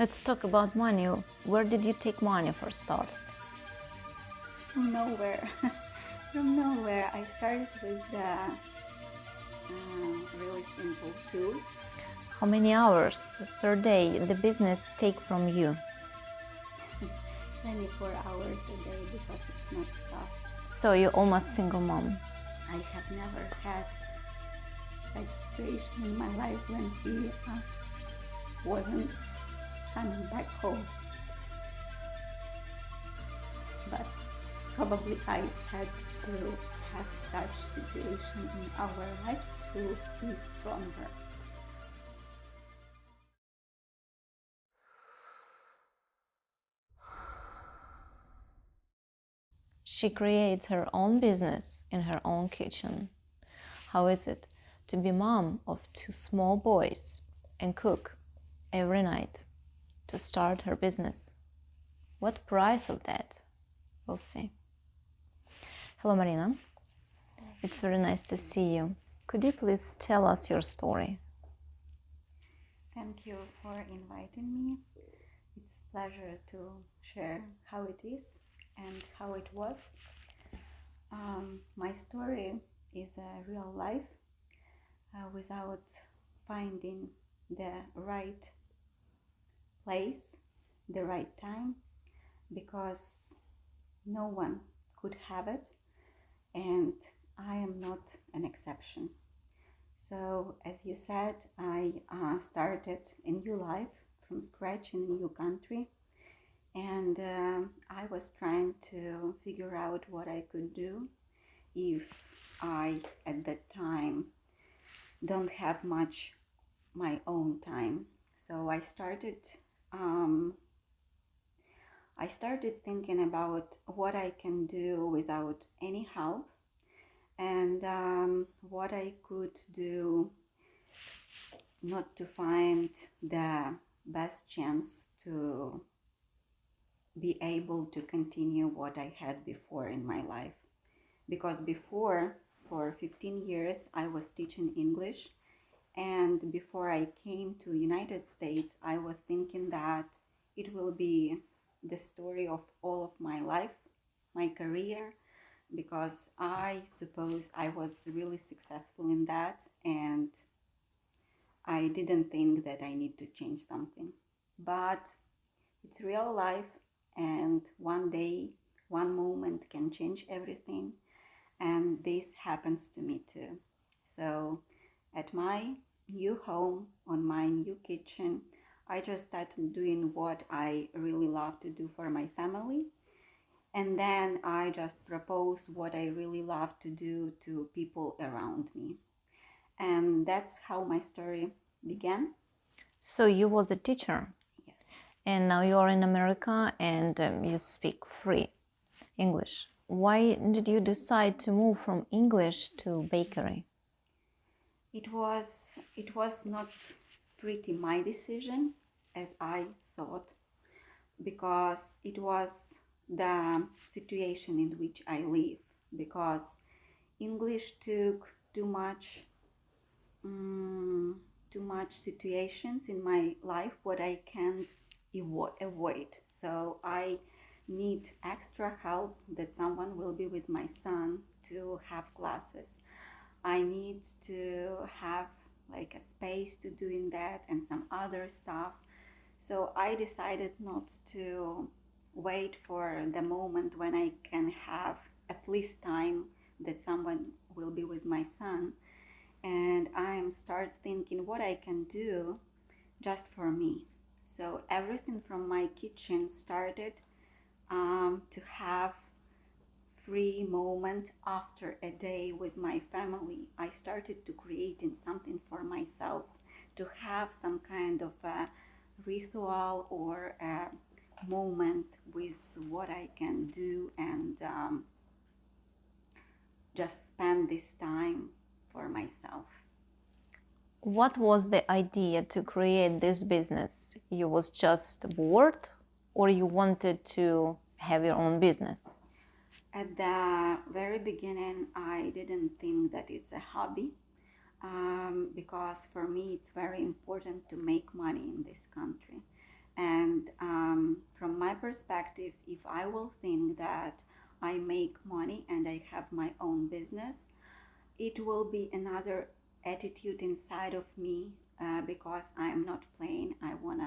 Let's talk about money. Where did you take money for start? From nowhere. From nowhere. I started with really simple tools. How many hours per day the business take from you? 24 hours a day because it's not stop. So you're almost single mom. I have never had such situation in my life when he wasn't coming back home. But probably I had to have such situation in our life to be stronger. She creates her own business in her own kitchen. How is it to be mom of two small boys and cook every night to start her business? What price of that? We'll see. Hello, Marina. It's very nice to see you. Could you please tell us your story? Thank you for inviting me. It's a pleasure to share how it is and how it was. My story is a real life without finding the right place, the right time, because no one could have it, and I am not an exception. So, as you said, I started a new life from scratch in a new country, and I was trying to figure out what I could do if I, at that time, don't have much my own time. So I started thinking about what I can do without any help, and what I could do not to find the best chance to be able to continue what I had before in my life. Because before, for 15 years, I was teaching English, and before I came to United States, I was thinking that it will be the story of all of my life, my career, because I suppose I was really successful in that, and I didn't think that I need to change something. But it's real life, and one day, one moment can change everything, and this happens to me too. So, at my new home, on my new kitchen, I just started doing what I really love to do for my family. And then I just propose what I really love to do to people around me. And that's how my story began. So you was a teacher, Yes. and now you are in America and you speak free English. Why did you decide to move from English to bakery? It was not pretty my decision as I thought, because it was the situation in which I live, because English took too much situations in my life what I can't avoid. So I need extra help that someone will be with my son to have classes. I need to have like a space to doing that and some other stuff. So I decided not to wait for the moment when I can have at least time that someone will be with my son, and I'm start thinking what I can do just for me. So everything from my kitchen started to have free moment after a day with my family. I started to creating something for myself, to have some kind of a ritual or a moment with what I can do, and just spend this time for myself. What was the idea to create this business? You was just bored or you wanted to have your own business? At the very beginning, I didn't think that it's a hobby, because for me it's very important to make money in this country. And from my perspective, if I will think that I make money and I have my own business, it will be another attitude inside of me, because I am not playing. I want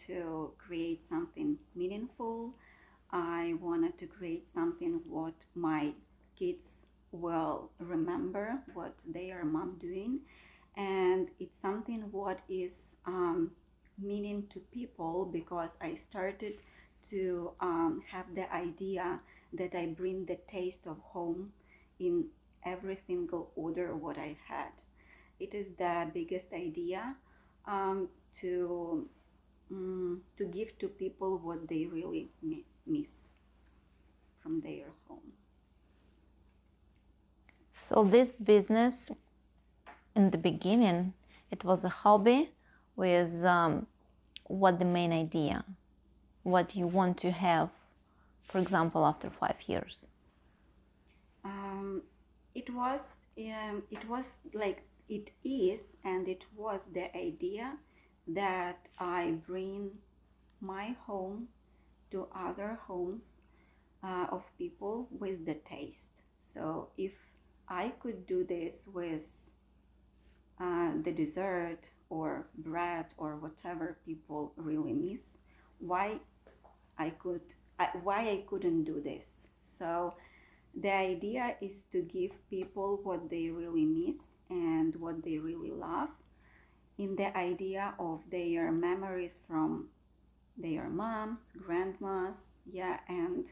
to create something meaningful. I wanted to create something what my kids will remember what their mom doing, and it's something what is meaning to people, because I started to have the idea that I bring the taste of home in every single order what I had. It is the biggest idea, to to give to people what they really miss from their home. So this business, in the beginning, it was a hobby with what the main idea, what you want to have, for example, after 5 years. It was like it is, and it was the idea that I bring my home to other homes of people with the taste. So if I could do this with the dessert or bread or whatever people really miss, why I couldn't do this? So the idea is to give people what they really miss and what they really love, in the idea of their memories from their moms, grandmas, yeah, and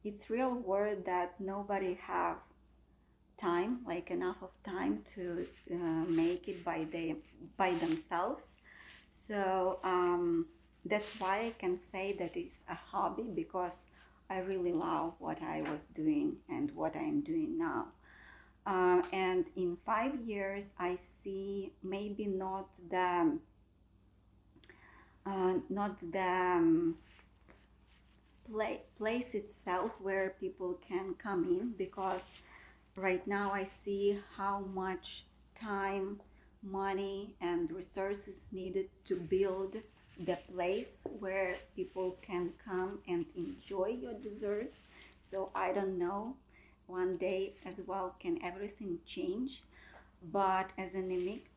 it's real word that nobody have time, like enough of time to make it by themselves. So that's why I can say that it's a hobby, because I really love what I was doing and what I'm doing now. And in 5 years, I see maybe not the place itself where people can come in, because right now I see how much time, money, and resources needed to build the place where people can come and enjoy your desserts. So I don't know, one day as well can everything change, but as an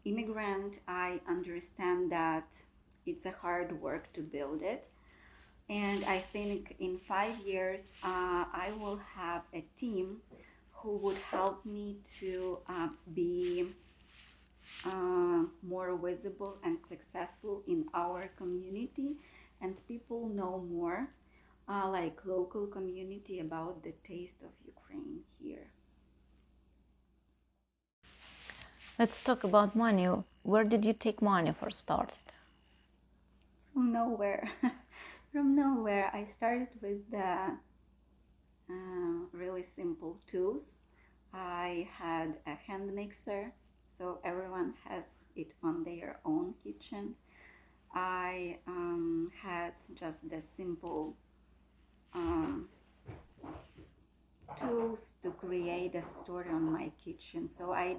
immigrant I understand that it's a hard work to build it. And I think in 5 years I will have a team who would help me to be more visible and successful in our community, and people know more, like local community, about the taste of Ukraine here. Let's talk about money. Where did you take money for started? From nowhere. From nowhere. I started with the really simple tools. I had a hand mixer, so everyone has it on their own kitchen. I had just the simple tools to create a story on my kitchen. So I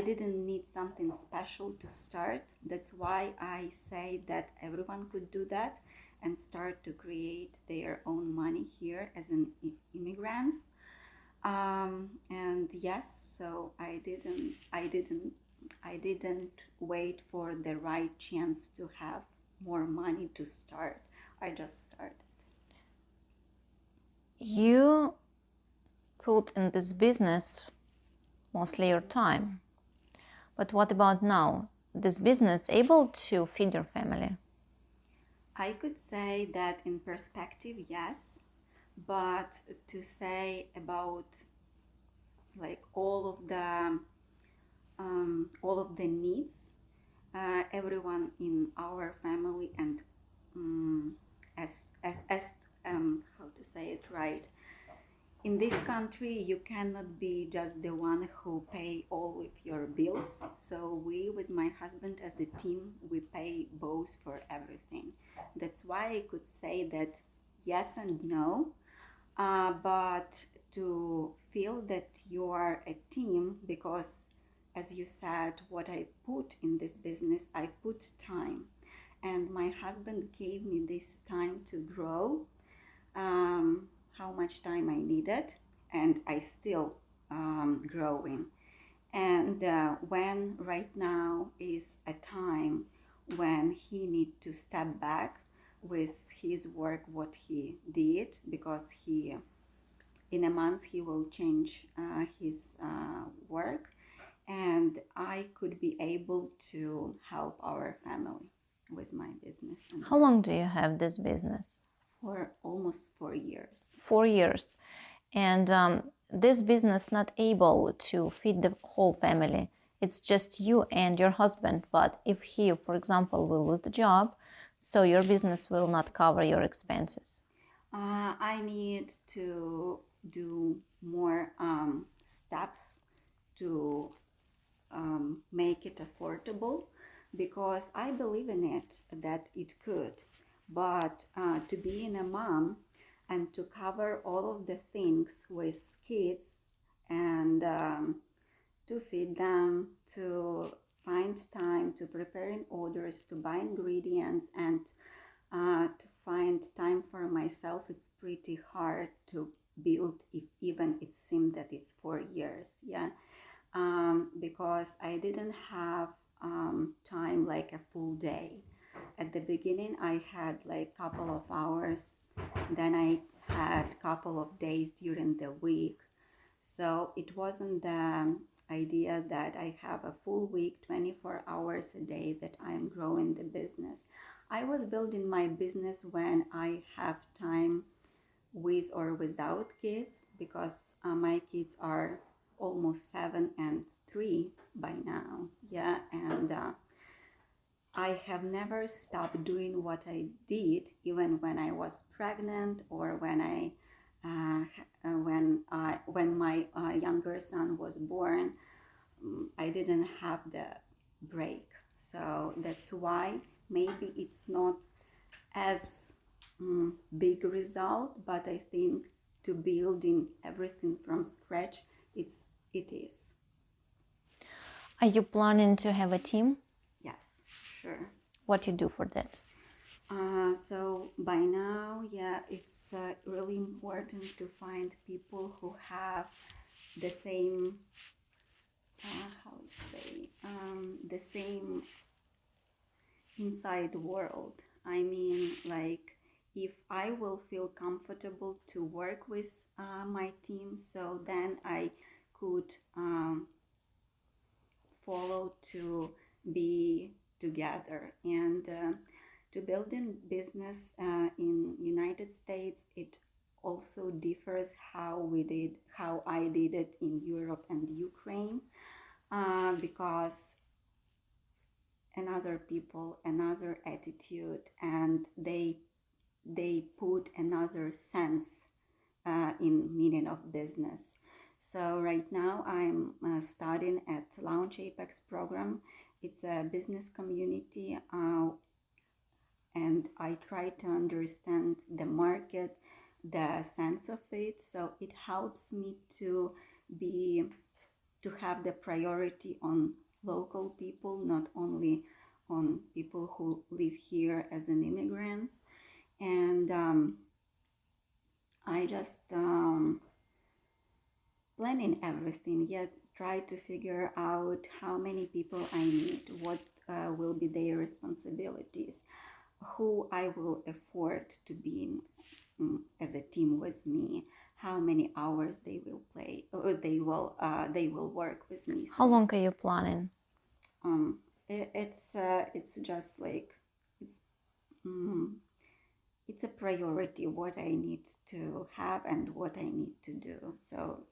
didn't need something special to start. That's why I say that everyone could do that and start to create their own money here as an immigrants. And yes, so I didn't wait for the right chance to have more money to start. I just started. You put in this business mostly your time. But what about now? This business able to feed your family? I could say that in perspective, yes, but to say about like all of the needs, everyone in our family, and as how to say it right, in this country you cannot be just the one who pay all of your bills. So we, with my husband as a team, we pay both for everything. That's why I could say that yes and no, but to feel that you are a team, because as you said, what I put in this business, I put time, and my husband gave me this time to grow, how much time I needed, and I still growing. And when right now is a time when he need to step back with his work, what he did, because he in a month he will change his work, and I could be able to help our family with my business. And How long do you have this business? for almost 4 years. 4 years. And this business not able to feed the whole family. It's just you and your husband. But if he, for example, will lose the job, so your business will not cover your expenses. I need to do more steps to make it affordable, because I believe in it that it could. But to being a mom and to cover all of the things with kids, and to feed them, to find time to preparing orders, to buy ingredients, and to find time for myself, it's pretty hard to build, if even it seemed that it's 4 years. Yeah. Because I didn't have time like a full day. At the beginning, I had like a couple of hours, then I had couple of days during the week. So it wasn't the idea that I have a full week, 24 hours a day, that I'm growing the business. I was building my business when I have time with or without kids, because my kids are almost 7 and 3 by now. Yeah, and I have never stopped doing what I did, even when I was pregnant, or when when my younger son was born. I didn't have the break. So that's why maybe it's not as big result, but I think to building everything from scratch, it is. Are you planning to have a team? Yes, sure. What you do for that? So by now, yeah, it's really important to find people who have the same, how to say, the same inside world. I mean, like, if I will feel comfortable to work with my team, so then I could follow to be together. And to build a business in United States, it also differs how I did it in Europe and Ukraine, because another people, another attitude, and they put another sense in meaning of business. So right now I'm studying at Launch Apex program. It's a business community, and I try to understand the market, the sense of it. So it helps me to have the priority on local people, not only on people who live here as an immigrants. And I just planning everything, yet try to figure out how many people I need, what will be their responsibilities, who I will afford to be in, as a team with me, how many hours they will play, or they will work with me. So, How long are you planning? It's just like it's a priority what I need to have and what I need to do. So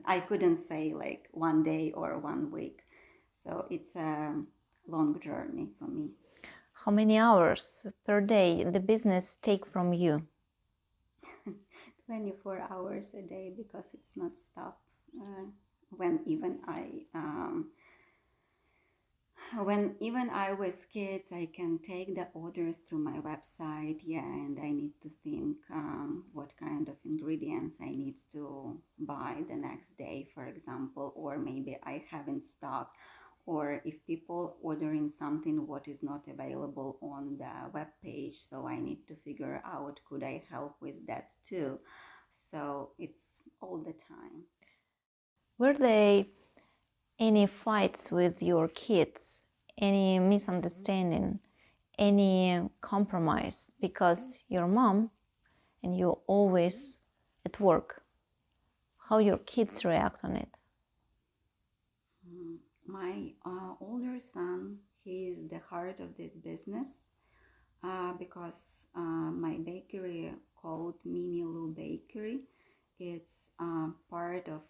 I couldn't say like one day or 1 week. So it's a long journey for me. How many hours per day the business take from you? 24 hours a day, because it's not stop. When even I was kids, I can take the orders through my website, yeah, and I need to think what kind of ingredients I need to buy the next day, for example, or maybe I have in stock, or if people ordering something what is not available on the web page, so I need to figure out could I help with that too. So it's all the time. Were there any fights with your kids? Any misunderstanding? Any compromise? Because your mom and you're always at work. How your kids react on it? My older son, he is the heart of this business because my bakery called Mini Lou Bakery. It's part of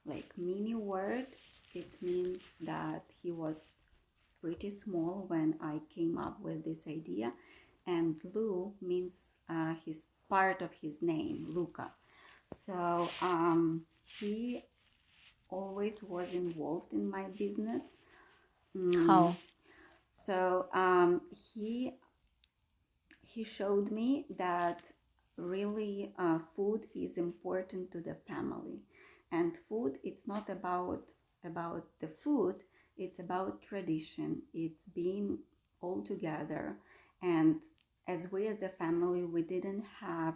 like mini word. It means that he was pretty small when I came up with this idea, and Lou means his part of his name, Luca. So he always was involved in my business. How? So he showed me that really food is important to the family, and food, it's not about the food, it's about tradition, it's being all together. And as we as the family, we didn't have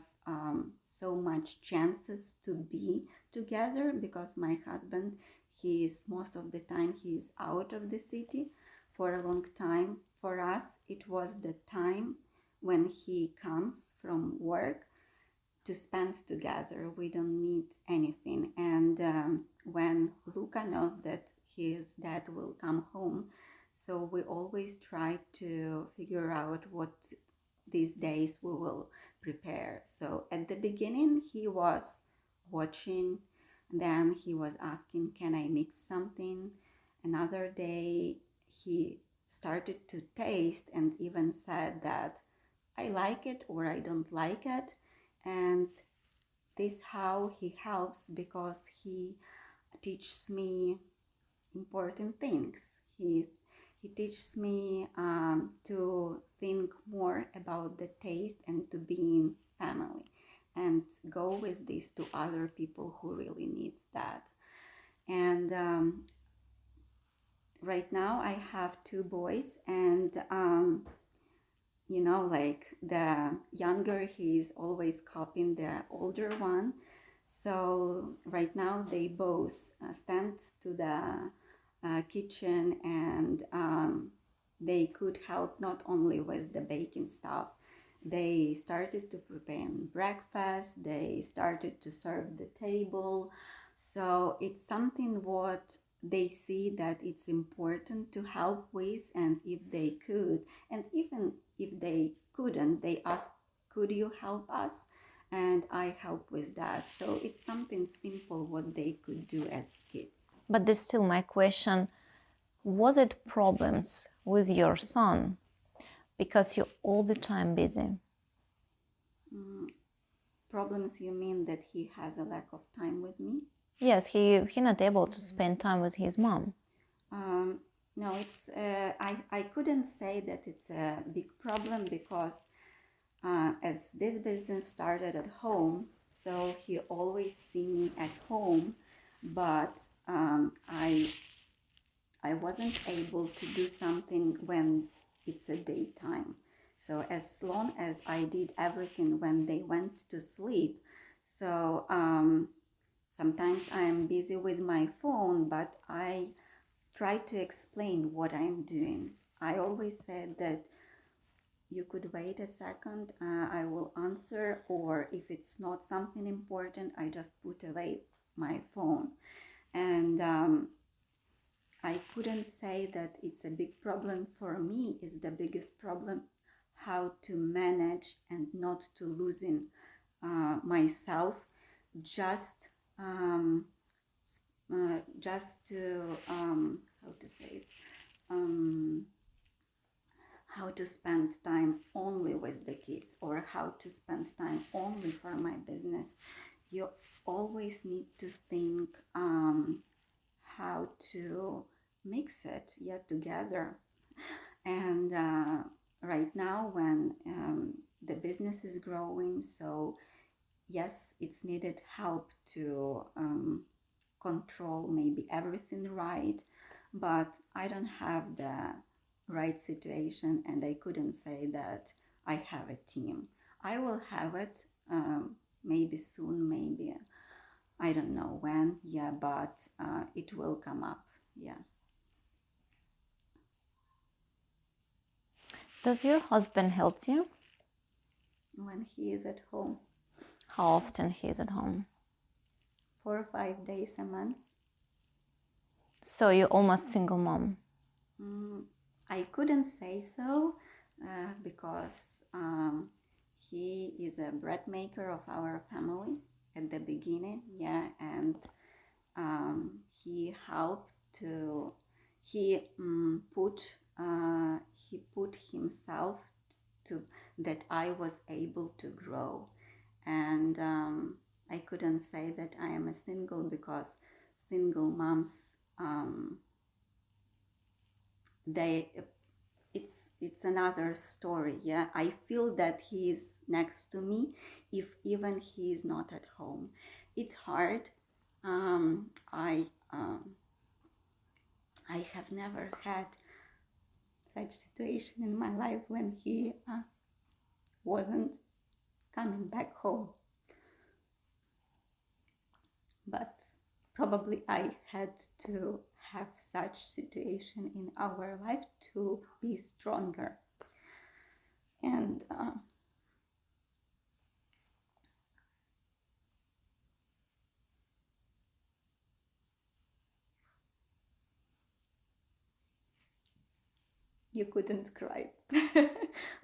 so much chances to be together because my husband, he is most of the time he's out of the city for a long time. For us, it was the time when he comes from work to spend together. We don't need anything. And when Luca knows that his dad will come home, so we always try to figure out what these days we will prepare. So at the beginning, he was watching, then he was asking, can I mix something? Another day, he started to taste and even said that I like it or I don't like it. And this how he helps because he teaches me important things. He teaches me to think more about the taste and to be in family and go with this to other people who really needs that. And right now I have two boys, and you know, like the younger, he's always copying the older one. So right now they both stand to the kitchen, and they could help not only with the baking stuff. They started to prepare breakfast, they started to serve the table. So it's something what they see that it's important to help with, and if they could, and even if they couldn't, they ask, could you help us? And I help with that. So it's something simple what they could do as kids. But there's still my question, was it problems with your son because you're all the time busy? Problems, you mean that he has a lack of time with me? Yes, he not able to spend time with his mom. No, it's I couldn't say that it's a big problem because as this business started at home, so he always see me at home, but I wasn't able to do something when it's a daytime. So as long as I did everything when they went to sleep, so sometimes I'm busy with my phone, but I try to explain what I'm doing. I always said that you could wait a second, I will answer, or if it's not something important, I just put away my phone. And I couldn't say that it's a big problem. For me, is the biggest problem how to manage and not to losing myself, just to how to say it, how to spend time only with the kids or how to spend time only for my business. You always need to think how to mix it yet together. And right now when the business is growing, so yes, it's needed help to control maybe everything right, but I don't have the right situation, and I couldn't say that I have a team. I will have it, maybe soon, maybe I don't know when, yeah, but it will come up, yeah. Does your husband help you? When he is at home, How often he is at home? 4 or 5 days a month. So you're almost single mom. I couldn't say so because he is a bread maker of our family at the beginning, yeah, and he helped to he put himself to that I was able to grow, and I couldn't say that I am a single because single moms they it's another story, yeah. I feel that he is next to me if even he is not at home. It's hard. um, I um, I have never had such situation in my life when he wasn't coming back home, but probably I had to have such situation in our life to be stronger. And you couldn't cry.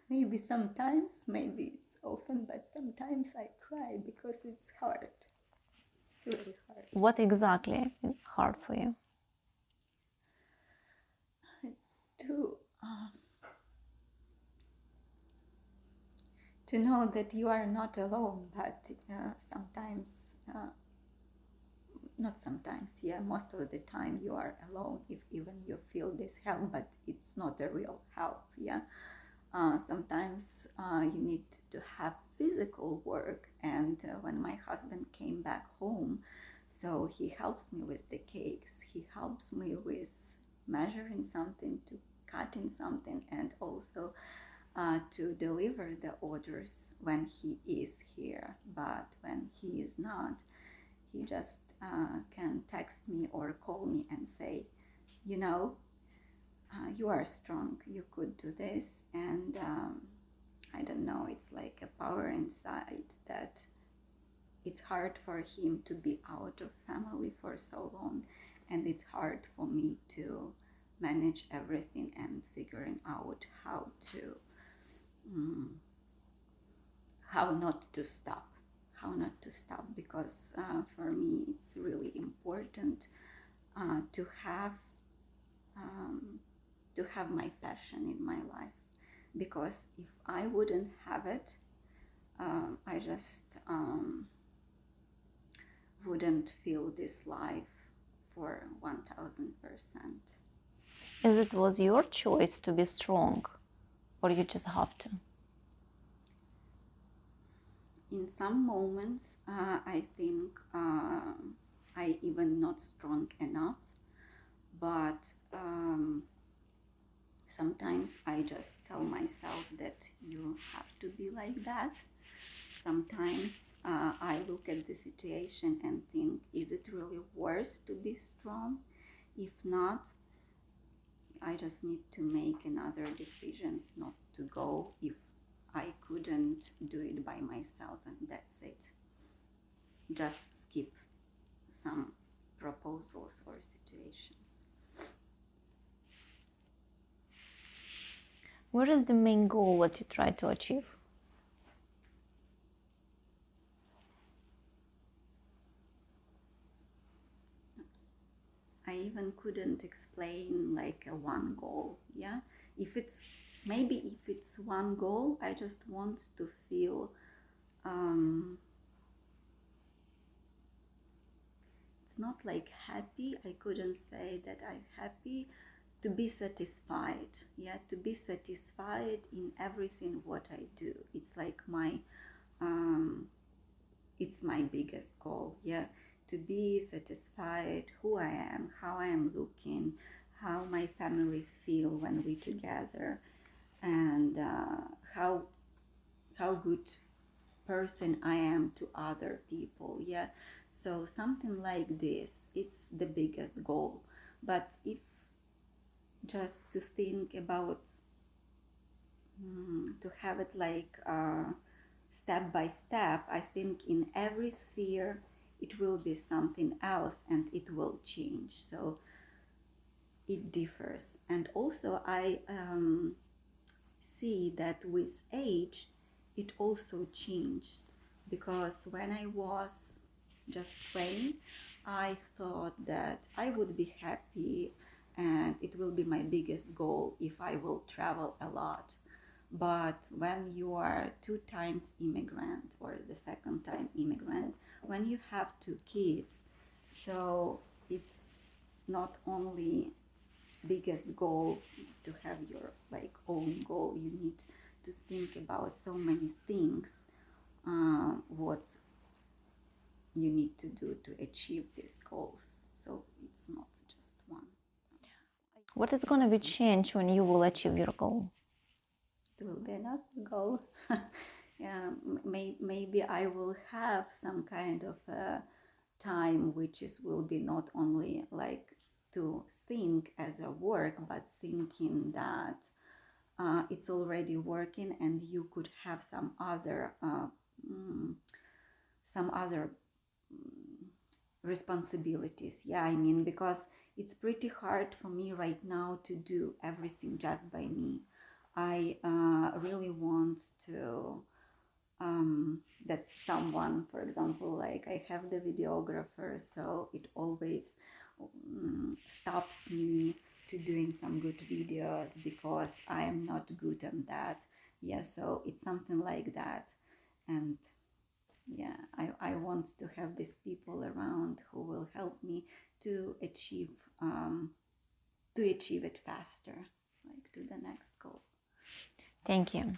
Maybe sometimes, maybe it's often, but sometimes I cry because it's hard. It's really hard. What exactly is hard for you? To to know that you are not alone, but sometimes, not sometimes, yeah, most of the time you are alone if even you feel this help, but it's not a real help, yeah. Sometimes you need to have physical work, and when my husband came back home, so he helps me with the cakes, he helps me with measuring something, to cutting something, and also to deliver the orders when he is here. But when he is not, he just can text me or call me and say, you know, you are strong, you could do this. And I don't know, it's like a power inside that it's hard for him to be out of family for so long, and it's hard for me to manage everything and figuring out how not to stop, because for me it's really important to have my passion in my life, because if I wouldn't have it, I just wouldn't feel this life for 1000%. Is it was your choice to be strong, or you just have to? In some moments, I think I even not strong enough, but sometimes I just tell myself that you have to be like that. Sometimes I look at the situation and think, is it really worth to be strong? If not, I just need to make another decisions not to go if I couldn't do it by myself, and that's it. Just skip some proposals or situations. What is the main goal what you try to achieve? I even couldn't explain like a one goal, yeah. If it's one goal, I just want to feel it's not like happy, I couldn't say that I'm happy, to be satisfied, yeah, to be satisfied in everything what I do. It's like it's my biggest goal, yeah, to be satisfied who I am, how I am looking, how my family feel when we together, and how good person I am to other people. Yeah, so something like this, it's the biggest goal. But if just to think about, to have it like step by step, I think in every sphere it will be something else and it will change. So it differs. And also I see that with age it also changes, because when I was just 20, I thought that I would be happy and it will be my biggest goal if I will travel a lot. But when you are 2 times immigrant, or the second time immigrant, when you have 2 kids, so it's not only biggest goal to have your like own goal, you need to think about so many things, what you need to do to achieve these goals. So it's not just one. What is going to be changed when you will achieve your goal? It will be another goal. Yeah, maybe I will have some kind of time which will be not only like to think as a work, but thinking that it's already working and you could have some other responsibilities. Yeah, I mean, because it's pretty hard for me right now to do everything just by me. I really want to that someone, for example, like I have the videographer, so it always stops me to doing some good videos because I am not good at that. Yeah, so it's something like that. And yeah, I want to have these people around who will help me to achieve it faster, like to the next goal. Thank you.